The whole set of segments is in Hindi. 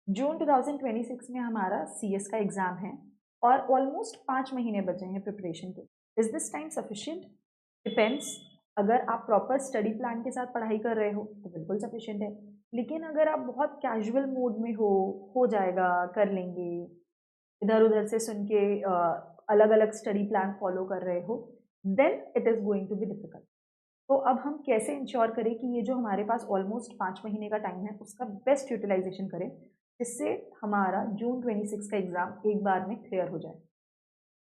जून 2026 में हमारा CS का एग्जाम है और ऑलमोस्ट 5 महीने बचे हैं प्रिपरेशन के। Is this time sufficient? Depends. अगर आप प्रॉपर स्टडी प्लान के साथ पढ़ाई कर रहे हो तो बिल्कुल सफिशिएंट है, लेकिन अगर आप बहुत कैजुअल मूड में हो जाएगा, कर लेंगे, इधर उधर से सुन के अलग अलग स्टडी प्लान फॉलो कर रहे हो, then it is going to be difficult. तो अब हम कैसे इंश्योर करें कि ये जो हमारे पास ऑलमोस्ट 5 महीने का टाइम है उसका बेस्ट यूटिलाइजेशन करें, जिससे हमारा जून 26 का एग्जाम एक बार में क्लियर हो जाए।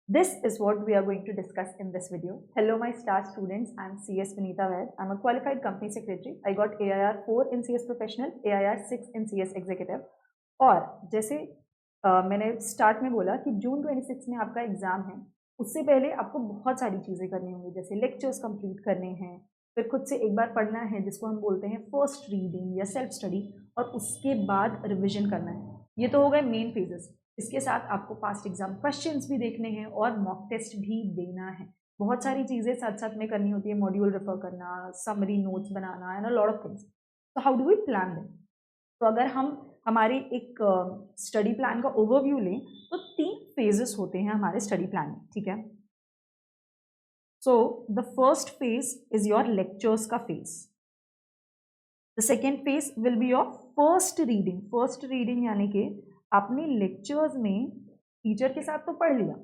This is what we are going to discuss in this video. Hello my star students, I am CS Vinita Vaid. I am a qualified company secretary. I got AIR 4 in CS Professional, AIR 6 in CS Executive. और जैसे मैंने स्टार्ट में बोला कि जून 26 में आपका एग्जाम है, उससे पहले आपको बहुत सारी चीज़ें करनी होंगी, जैसे लेक्चर्स कंप्लीट करने हैं, फिर खुद से एक बार पढ़ना है जिसको हम बोलते हैं फर्स्ट रीडिंग या सेल्फ स्टडी, और उसके बाद रिविजन करना है। ये तो हो गए मेन फेजेस। इसके साथ आपको पास्ट एग्जाम क्वेश्चंस भी देखने हैं और मॉक टेस्ट भी देना है। बहुत सारी चीज़ें साथ साथ में करनी होती है, मॉड्यूल रेफर करना, समरी नोट्स बनाना and a lot of things. तो how do we plan them? तो अगर हम हमारे एक स्टडी प्लान का ओवरव्यू लें तो 3 फेजेस होते हैं हमारे स्टडी प्लान में, ठीक है। So the first phase is your lectures का phase. The second phase will be your first reading. First reading यानी कि आपने लेक्चर्स में टीचर के साथ तो पढ़ लिया,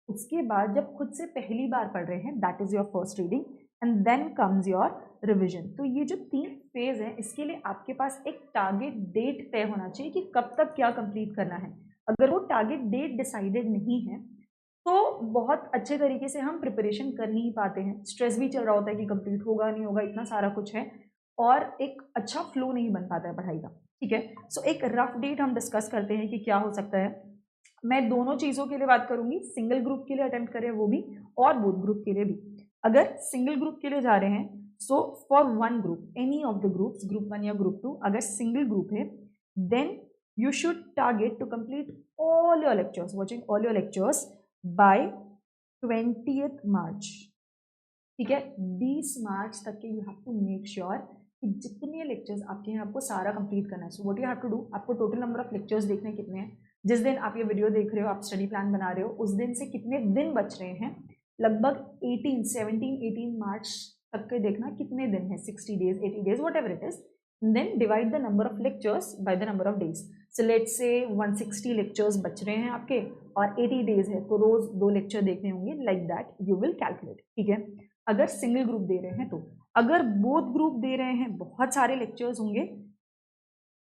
उसके बाद जब खुद से पहली बार पढ़ रहे हैं, that is your first reading, and then comes your revision. तो ये जो 3 फेज है, इसके लिए आपके पास एक टारगेट डेट तय होना चाहिए कि कब तक क्या कंप्लीट करना है। अगर वो टारगेट डेट डिसाइडेड नहीं है तो बहुत अच्छे तरीके से हम प्रिपरेशन कर नहीं पाते हैं, स्ट्रेस भी चल रहा होता है कि कंप्लीट होगा नहीं होगा, इतना सारा कुछ है, और एक अच्छा फ्लो नहीं बन पाता है पढ़ाई का, ठीक है। सो एक रफ डेट हम डिस्कस करते हैं कि क्या हो सकता है। मैं दोनों चीज़ों के लिए बात करूंगी, सिंगल ग्रुप के लिए अटेम्प्ट करें वो भी, और बोथ ग्रुप के लिए भी। अगर सिंगल ग्रुप के लिए जा रहे हैं, so for one group, any of the groups, group 1 या ग्रुप 2, अगर सिंगल ग्रुप है, then you should target to complete all your lectures, watching all your lectures by 20th March, ठीक है। 20 मार्च तक के you have to make sure कि जितने लेक्चर्स आपके हैं आपको सारा कंप्लीट करना है। So what you have to do, आपको टोटल नंबर ऑफ लेक्चर्स देखने कितने हैं, जिस दिन आप ये वीडियो देख रहे हो, आप स्टडी प्लान बना रहे हो, उस दिन से कितने दिन बच रहे हैं, लगभग 18 मार्च तक के देखना कितने दिन है, 60 days, 80 days, whatever it is, then divide the number of lectures by the number of days. So let's say 160 lectures बच रहे हैं आपके और 80 डेज है, तो रोज 2 लेक्चर देखने होंगे, like that you will calculate, ठीक है। अगर सिंगल ग्रुप दे रहे हैं तो, अगर बोथ ग्रुप दे रहे हैं बहुत सारे लेक्चर्स होंगे,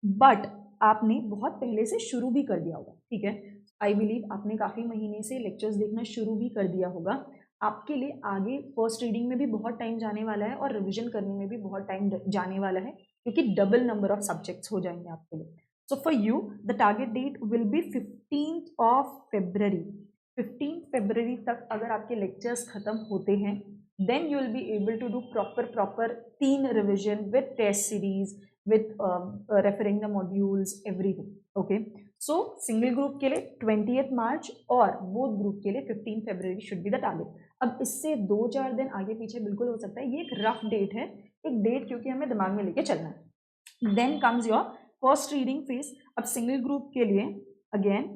बट आपने बहुत पहले से शुरू भी कर दिया होगा, ठीक है। आई बिलीव आपने काफ़ी महीने से लेक्चर्स देखना शुरू भी कर दिया होगा। आपके लिए आगे फर्स्ट रीडिंग में भी बहुत टाइम जाने वाला है और रिविजन करने में भी बहुत टाइम जाने वाला है, क्योंकि डबल नंबर ऑफ सब्जेक्ट्स हो जाएंगे आपके लिए। So for you the target date will be 15th February। 15th February तक अगर आपके लेक्चर्स खत्म होते हैं, then you will be able to do proper 3 revision with test series, with referring the modules, everything, okay। so single group के लिए 20th March और both group के लिए 15th February should be the target। अब इससे 2-4 दिन आगे पीछे बिल्कुल हो सकता है, ये एक रफ डेट है, एक डेट क्योंकि हमें दिमाग में लेके चलना है। then comes your first reading phase। अब single group के लिए again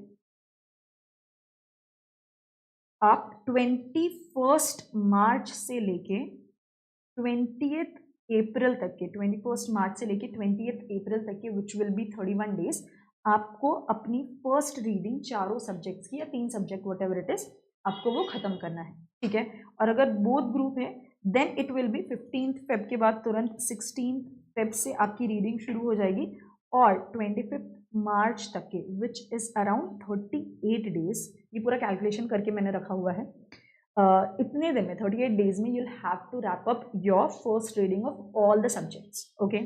आप 21 मार्च से लेके 20th अप्रैल तक के, 21 मार्च से लेके 20th अप्रैल तक के, विच विल बी 31 डेज, आपको अपनी फर्स्ट रीडिंग चारों सब्जेक्ट्स की या 3 subject whatever it is, आपको वो खत्म करना है, ठीक है। और अगर बोथ ग्रुप है, then it will be 15th Feb के बाद तुरंत 16th फेब से आपकी रीडिंग शुरू हो जाएगी और 25th मार्च तक के, विच इज अराउंड 38 डेज। ये पूरा कैलकुलेशन करके मैंने रखा हुआ है। इतने दिन में, 38 डेज में, you'll have to wrap up your first reading of all the subjects, okay।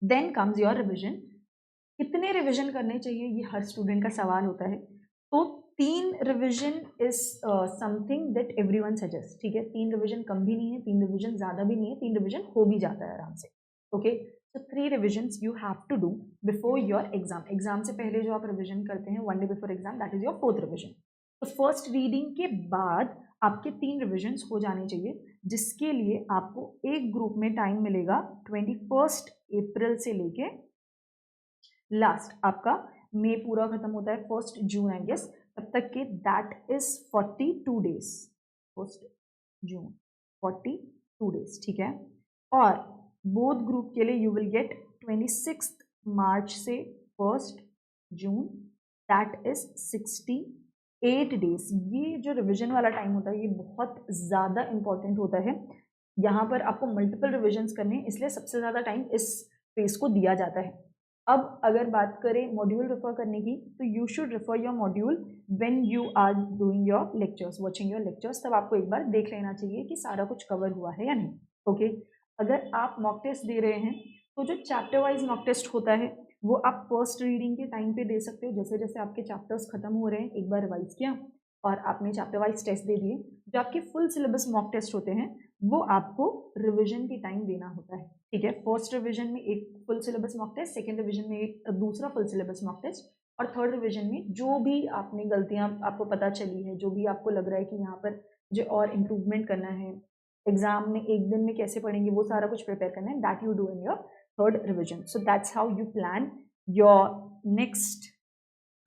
then comes your revision। कितने रिविजन करने चाहिए, ये हर स्टूडेंट का सवाल होता है। तो 3 revision is something that everyone suggest, ठीक है। 3 रिविजन कम भी नहीं है, 3 रिविजन ज़्यादा भी नहीं है, 3 रिविजन हो भी जाता है आराम से, ओके। तो 3 revisions you have to do before your exam. Exam से पहले जो आप रिविजन करते हैं 1 day before exam, that is your 4th revision. तो फर्स्ट रीडिंग के बाद आपके 3 रिविजन्स हो जाने चाहिए, जिसके लिए आपको एक ग्रुप में टाइम मिलेगा 21 अप्रैल से लेके लास्ट आपका मई पूरा खत्म होता है 1 जून आई गेस, तब तक के that is 42 days, 1 June 42 days, ठीक है। और बोथ ग्रुप के लिए यू विल गेट 26 मार्च से 1 जून, दैट इज 68 डेज। ये जो रिविजन वाला टाइम होता है ये बहुत ज़्यादा इंपॉर्टेंट होता है। यहाँ पर आपको मल्टीपल रिविजन्स करने हैं, इसलिए सबसे ज़्यादा टाइम इस फेज को दिया जाता है। अब अगर बात करें मॉड्यूल रेफर करने की, तो you should refer your module when you are doing your lectures, watching your lectures, तब आपको एक बार देख लेना चाहिए कि सारा कुछ कवर हुआ है या नहीं। ओके, अगर आप मॉक टेस्ट दे रहे हैं तो जो चैप्टर वाइज मॉक टेस्ट होता है वो आप फर्स्ट रीडिंग के टाइम पे दे सकते हो। जैसे जैसे आपके चैप्टर्स खत्म हो रहे हैं एक बार रिवाइज किया और आपने चैप्टर वाइज टेस्ट दे दिए। जो आपके फुल सिलेबस मॉक टेस्ट होते हैं वो आपको रिविजन के टाइम देना होता है, ठीक है। फर्स्ट रिविजन में एक full syllabus mock test, second revision में एक दूसरा फुल सिलेबस मॉक टेस्ट, और थर्ड रिविजन में जो भी आपने गलतियां आपको पता चली है, जो भी आपको लग रहा है कि यहाँ पर जो और इम्प्रूवमेंट करना है, एग्जाम में एक दिन में कैसे पढ़ेंगे, वो सारा कुछ प्रिपेयर करना है, that you do in your third revision. So that's how you plan your next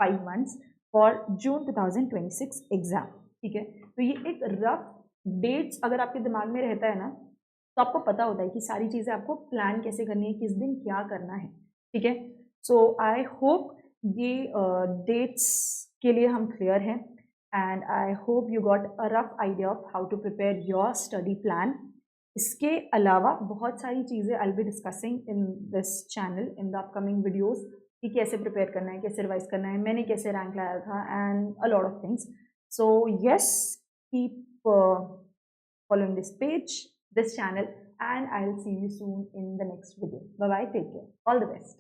5 months for June 2026 exam, ठीक है। तो ये एक रफ डेट्स अगर आपके दिमाग में रहता है ना, तो आपको पता होता है कि सारी चीज़ें आपको प्लान कैसे करनी है, किस दिन क्या करना है, ठीक है। सो आई होप ये डेट्स के लिए हम क्लियर हैं, and I hope you got a rough idea of how to prepare your study plan. इसके अलावा बहुत सारी चीज़ें I will be discussing in this channel in the upcoming videos, कि कैसे प्रिपेयर करना है, कैसे रिवाइज करना है, मैंने कैसे रैंक लाया था, and a lot of things. So yes, keep following this page, this channel, and I'll see you soon in the next video. Bye bye, take care, all the best.